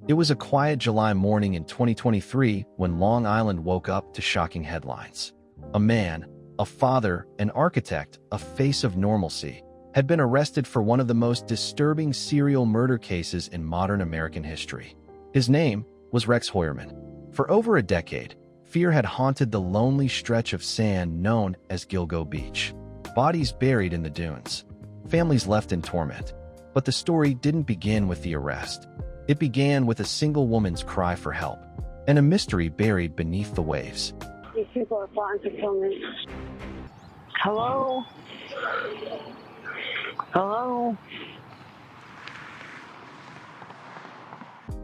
It was a quiet July morning in 2023 when Long Island woke up to shocking headlines. A man, a father, an architect, a face of normalcy, had been arrested for one of the most disturbing serial murder cases in modern American history. His name was Rex Heuermann. For over a decade, fear had haunted the lonely stretch of sand known as Gilgo Beach. Bodies buried in the dunes, families left in torment. But the story didn't begin with the arrest. It began with a single woman's cry for help, and a mystery buried beneath the waves. These people are plotting to kill me. Hello? Hello?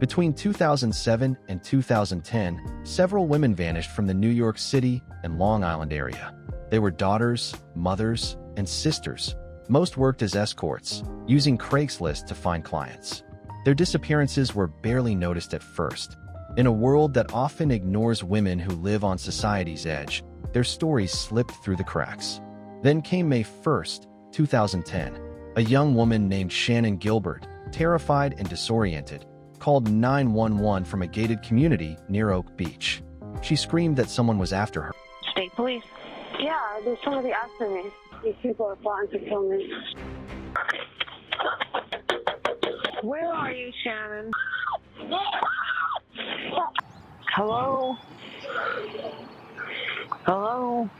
Between 2007 and 2010, several women vanished from the New York City and Long Island area. They were daughters, mothers, and sisters. Most worked as escorts, using Craigslist to find clients. Their disappearances were barely noticed at first. In a world that often ignores women who live on society's edge, their stories slipped through the cracks. Then came May 1st, 2010. A young woman named Shannan Gilbert, terrified and disoriented, called 911 from a gated community near Oak Beach. She screamed that someone was after her. State police. Yeah, there's somebody after me. These people are plotting to kill me. Where are you, Shannan? Hello? Hello?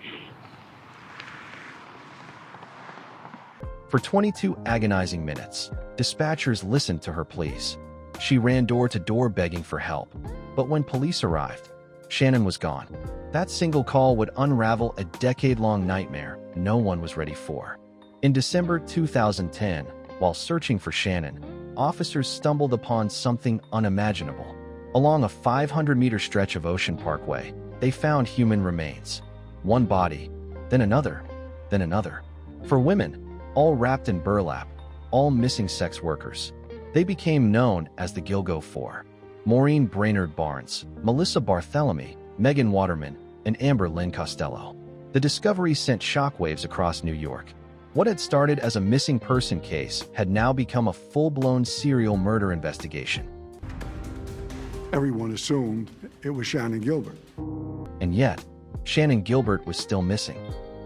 For 22 agonizing minutes, dispatchers listened to her pleas. She ran door to door begging for help. But when police arrived, Shannan was gone. That single call would unravel a decade-long nightmare no one was ready for. In December 2010, while searching for Shannan, officers stumbled upon something unimaginable. Along a 500-meter stretch of Ocean Parkway, they found human remains. One body, then another, then another. For women, all wrapped in burlap, all missing sex workers. They became known as the Gilgo Four. Maureen Brainerd Barnes, Melissa Barthélemy, Megan Waterman, and Amber Lynn Costello. The discovery sent shockwaves across New York. What had started as a missing person case had now become a full-blown serial murder investigation. Everyone assumed it was Shannan Gilbert. And yet, Shannan Gilbert was still missing.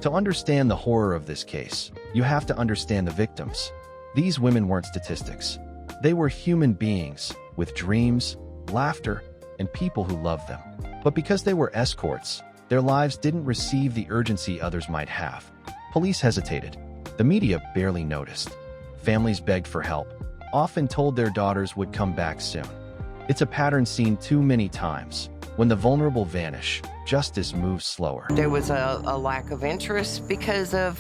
To understand the horror of this case, you have to understand the victims. These women weren't statistics. They were human beings with dreams, laughter, and people who loved them. But because they were escorts, their lives didn't receive the urgency others might have. Police hesitated. The media barely noticed. Families begged for help, often told their daughters would come back soon. It's a pattern seen too many times. When the vulnerable vanish, justice moves slower. There was a lack of interest because of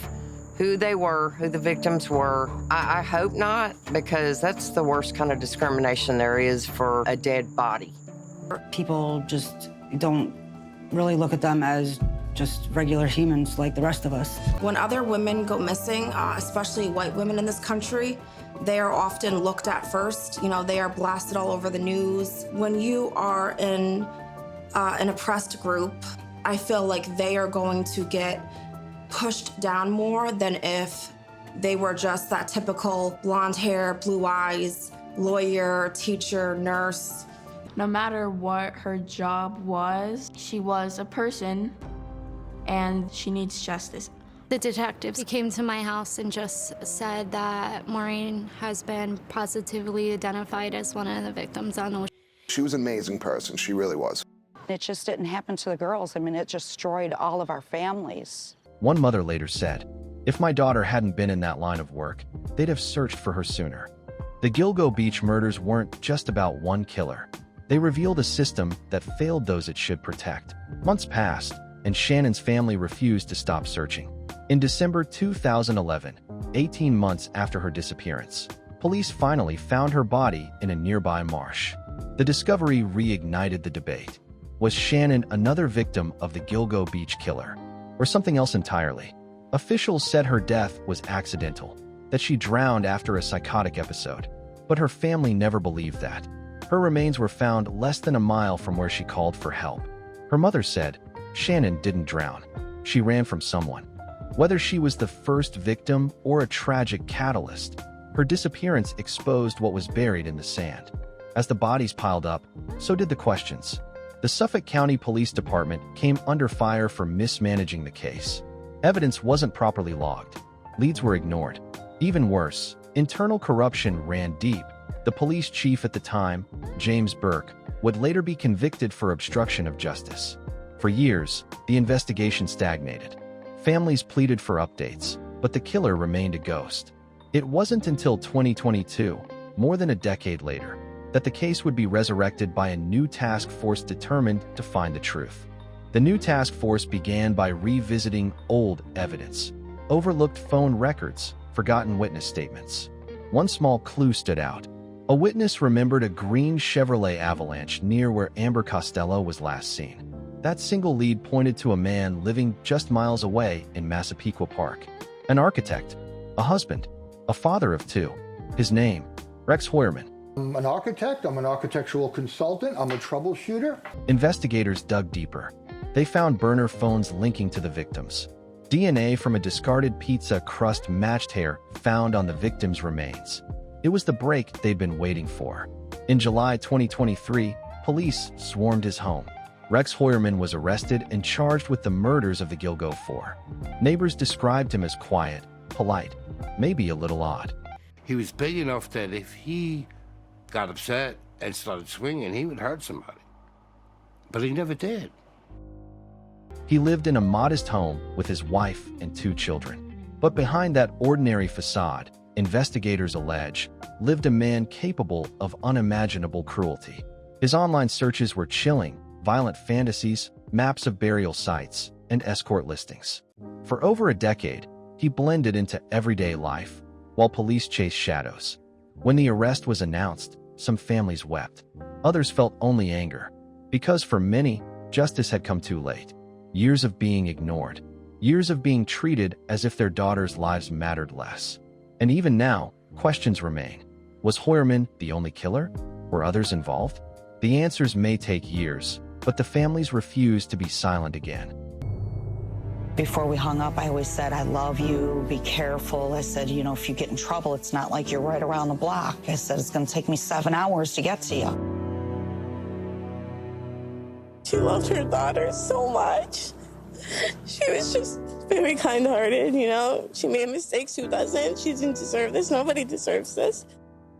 who they were, who the victims were. I hope not, because that's the worst kind of discrimination there is for a dead body. People just don't really look at them as just regular humans like the rest of us. When other women go missing, especially white women in this country, they are often looked at first. You know, they are blasted all over the news. When you are in an oppressed group, I feel like they are going to get pushed down more than if they were just that typical blonde hair, blue eyes, lawyer, teacher, nurse. No matter what her job was, she was a person and she needs justice. The detectives came to my house and just said that Maureen has been positively identified as one of the victims on Ocean. She was an amazing person, she really was. It just didn't happen to the girls. I mean, it just destroyed all of our families. One mother later said, "If my daughter hadn't been in that line of work, they'd have searched for her sooner." The Gilgo Beach murders weren't just about one killer. They revealed a system that failed those it should protect. Months passed, and Shannan's family refused to stop searching. In December 2011, 18 months after her disappearance, police finally found her body in a nearby marsh. The discovery reignited the debate. Was Shannan another victim of the Gilgo Beach killer, or something else entirely? Officials said her death was accidental, that she drowned after a psychotic episode. But her family never believed that. Her remains were found less than a mile from where she called for help. Her mother said, "Shannan didn't drown. She ran from someone." Whether she was the first victim or a tragic catalyst, her disappearance exposed what was buried in the sand. As the bodies piled up, so did the questions. The Suffolk County Police Department came under fire for mismanaging the case. Evidence wasn't properly logged. Leads were ignored. Even worse, internal corruption ran deep. The police chief at the time, James Burke, would later be convicted for obstruction of justice. For years, the investigation stagnated. Families pleaded for updates, but the killer remained a ghost. It wasn't until 2022, more than a decade later, that the case would be resurrected by a new task force determined to find the truth. The new task force began by revisiting old evidence, overlooked phone records, forgotten witness statements. One small clue stood out. A witness remembered a green Chevrolet Avalanche near where Amber Costello was last seen. That single lead pointed to a man living just miles away in Massapequa Park. An architect, a husband, a father of two. His name, Rex Heuermann. I'm an architect, I'm an architectural consultant, I'm a troubleshooter. Investigators dug deeper. They found burner phones linking to the victims. DNA from a discarded pizza crust matched hair found on the victim's remains. It was the break they'd been waiting for. In July 2023, police swarmed his home. Rex Heuermann was arrested and charged with the murders of the Gilgo Four. Neighbors described him as quiet, polite, maybe a little odd. He was big enough that if he got upset and started swinging, he would hurt somebody. But he never did. He lived in a modest home with his wife and two children. But behind that ordinary facade, investigators allege, lived a man capable of unimaginable cruelty. His online searches were chilling, violent fantasies, maps of burial sites, and escort listings. For over a decade, he blended into everyday life, while police chased shadows. When the arrest was announced, some families wept. Others felt only anger, because for many, justice had come too late. Years of being ignored. Years of being treated as if their daughters' lives mattered less. And even now, questions remain. Was Heuermann the only killer? Were others involved? The answers may take years, but the families refuse to be silent again. Before we hung up, I always said, I love you, be careful. I said, you know, if you get in trouble, it's not like you're right around the block. I said, it's going to take me 7 hours to get to you. She loved her daughter so much. She was just very kind-hearted, you know. She made mistakes, who doesn't? She didn't deserve this. Nobody deserves this.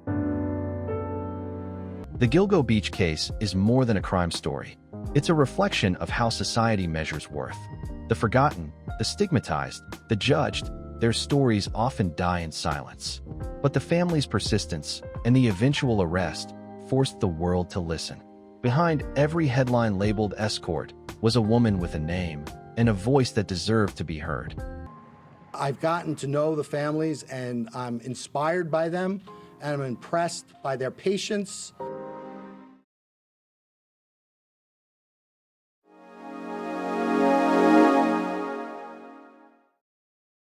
The Gilgo Beach case is more than a crime story. It's a reflection of how society measures worth. The forgotten, the stigmatized, the judged, their stories often die in silence. But the family's persistence and the eventual arrest forced the world to listen. Behind every headline labeled escort was a woman with a name and a voice that deserved to be heard. I've gotten to know the families and I'm inspired by them and I'm impressed by their patience.